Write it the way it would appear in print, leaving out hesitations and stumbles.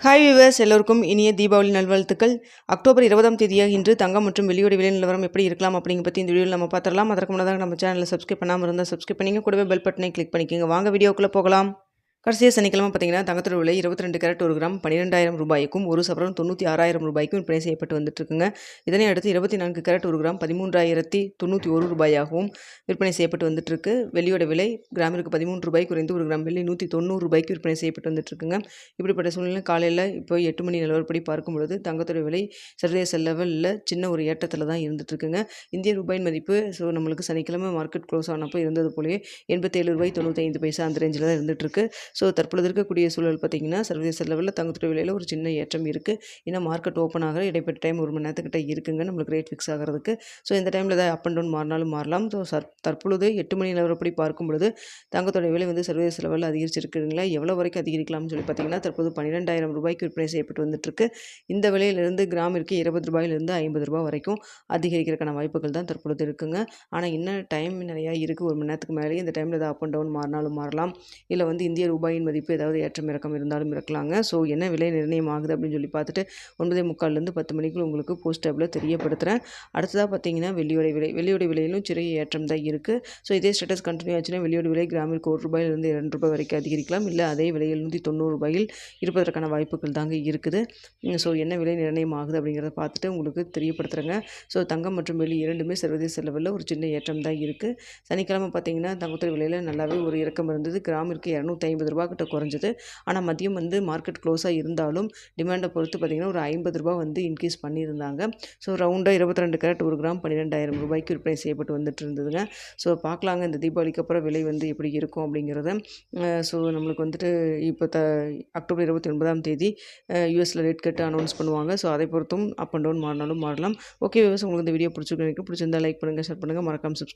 Hi viewers, எல்லோருக்கும் இனிய தீபாவளி நல்வாழ்த்துக்கள். அக்டோபர் 20ஆம் தேதியாக இன்று தங்கம் மற்றும் வெள்ளியோட விலை நிலவரம் எப்படி இருக்கலாம் அப்படிங்க பற்றி இந்த வீடியோவில் நம்ம பார்த்துடலாம். அதற்கு முன்னதாக நம்ம சேனலை சப்ஸ்கிரைப் பண்ணாமல் இருந்தால் சப்ஸ்கிரைப் பண்ணிங்க, கூடவே பெல் பட்டனை கிளிக் பண்ணிக்கோங்க. வாங்க வீடியோக்குள்ளே போகலாம். கடைசியாக சனிக்கிழமை பார்த்தீங்கன்னா தங்கத்தோட விலை 22 கேரட் 1 கிராம் 12,000 ரூபாய்க்கும், ஒரு சவரன் 96,000 ரூபாய்க்கும் விற்பனை செய்யப்பட்டு வந்துட்டுருக்குங்க. இதனை அடுத்து 24 கேரட் 1 கிராம் 13,091 ரூபாயாகவும் விற்பனை செய்யப்பட்டு வந்துட்டுருக்கு. வெள்ளியோட விலை கிராமிற்கு 13 ரூபாய் குறைந்து 1 கிராம் வெள்ளி 190 ரூபாய்க்கு விற்பனை செய்யப்பட்டு வந்துட்டுருக்குங்க. இப்படிப்பட்ட சூழ்நிலை காலையில் இப்போ 8 மணி நிலவரப்படி பார்க்கும்பொழுது தங்கத்தோட விலை சர்வதேச லெவலில் சின்ன ஒரு ஏற்றத்தில் தான் இருந்துகிட்ருக்குங்க. இந்திய ரூபாயின் மதிப்பு நம்மளுக்கு சனிக்கிழமை மார்க்கெட் க்ளோஸ் ஆனப்போ இருந்தது போலவே 87 ரூபாய் 95 பைசா அந்த ரேஞ்சில் தான் இருந்துகிட்ருக்கு. ஸோ தற்பொழுது இருக்கக்கூடிய சூழல் பார்த்திங்கன்னா சர்வதேச லெவலில் தங்கத்தோட விலையில் ஒரு சின்ன ஏற்றம் இருக்குது. இன்னும் மார்க்கெட் ஓப்பன் ஆகிற இடைப்பட்ட டைம் 1 மணி நேரத்துக்கிட்ட இருக்குங்க நம்மளுக்கு ரேட் ஃபிக்ஸ் ஆகிறதுக்கு. ஸோ இந்த டைமில் தான் அப் அண்ட் டவுன் மாறினாலும் மாறலாம். ஸோ தற்பொழுது 8 மணி நிலவரப்படி பார்க்கும் பொழுது தங்கத்தோட விலை சர்வதேச லெவலில் அதிகரிச்சிருக்குங்களா. எவ்வளோ வரைக்கும் அதிகரிக்கலாம்னு சொல்லி பார்த்தீங்கன்னா தற்போது 12,000 ரூபாய்க்கு விற்பனை செய்யப்பட்டு வந்துட்டுருக்கு. இந்த விலையிலிருந்து கிராமிற்கு 20 ரூபாயிலிருந்து 50 ரூபாய் வரைக்கும் அதிகரிக்கிறதுக்கான வாய்ப்புகள் தான் தற்பொழுது இருக்குங்க. ஆனால் இன்னும் டைம் நிறையா இருக்குது. 1 மணி நேரத்துக்கு மேலே இந்த டைமில் தான் அப் அண்ட் டவுன் மாறினாலும் மாறலாம். இல்லை இந்திய ரூபாயின் மதிப்பு ஏதாவது ஏற்றம் இறக்கம் இருந்தாலும் இருக்கலாங்க. ஸோ என்ன விலை நிர்ணயம் ஆகுது அப்படின்னு சொல்லி பார்த்துட்டு 9:45 10 மணிக்குள்ள உங்களுக்கு போஸ்ட் டேபில் தெரியப்படுத்துகிறேன். அடுத்ததாக பார்த்தீங்கன்னா வெள்ளியோட விலையிலும் சிறிய ஏற்றம் தான் இருக்குது. ஸோ இதே ஸ்டேட்டஸ் கண்டினியூ ஆச்சுன்னா வெள்ளியோட விலை கிராமிற்கு 1 ரூபாயிலிருந்து 2 ரூபாய் வரைக்கும் அதிகரிக்கலாம். இல்லை அதே விலையில் 190 ரூபாயில் இருப்பதற்கான வாய்ப்புகள் தாங்க இருக்குது. ஸோ என்ன விலை நிர்ணயம் ஆகுது அப்படிங்கிறத பார்த்துட்டு உங்களுக்கு தெரியப்படுத்துகிறேங்க. ஸோ தங்கம் மற்றும் வெள்ளி இரண்டுமே சர்வதேச லெவலில் ஒரு சின்ன ஏற்றம் தான் இருக்குது. சனிக்கிழமை பார்த்தீங்கன்னா தங்கத்தோட விலையில் நல்லாவே ஒரு இறக்கம் இருந்தது. கிராமிற்கு 250 ரூபா கிட்ட குறைஞ்சது. ஆனால் மதியம் மார்க்கெட் க்ளோஸாக இருந்தாலும் டிமாண்டை பொறுத்து பார்த்திங்கன்னா ஒரு 50 ரூபா இன்க்ரீஸ் பண்ணியிருந்தாங்க. ஸோ ரவுண்டாக 22 கேரட் 1 கிராம் 12,000 ரூபாய்க்கு விற்பனை செய்யப்பட்டு வந்துட்டு இருந்ததுங்க. ஸோ பார்க்கலாங்க இந்த தீபாவளிக்கு அப்புறம் விலை எப்படி இருக்கும் அப்படிங்கிறத. ஸோ நம்மளுக்கு இப்போ அக்டோபர் 29ஆம் தேதி யூஎஸில் ரேட் கட்டு அனௌன்ஸ் பண்ணுவாங்க. ஸோ அதை பொறுத்தும் அப் அண்ட் டவுன் மாறினாலும் மாறலாம். ஓகே வியூவர்ஸ், உங்களுக்கு இந்த வீடியோ பிடிச்சிருந்தா லைக் பண்ணுங்கள், ஷேர் பண்ணுங்கள், மறக்காமல் சப்ஸ்கிரைப்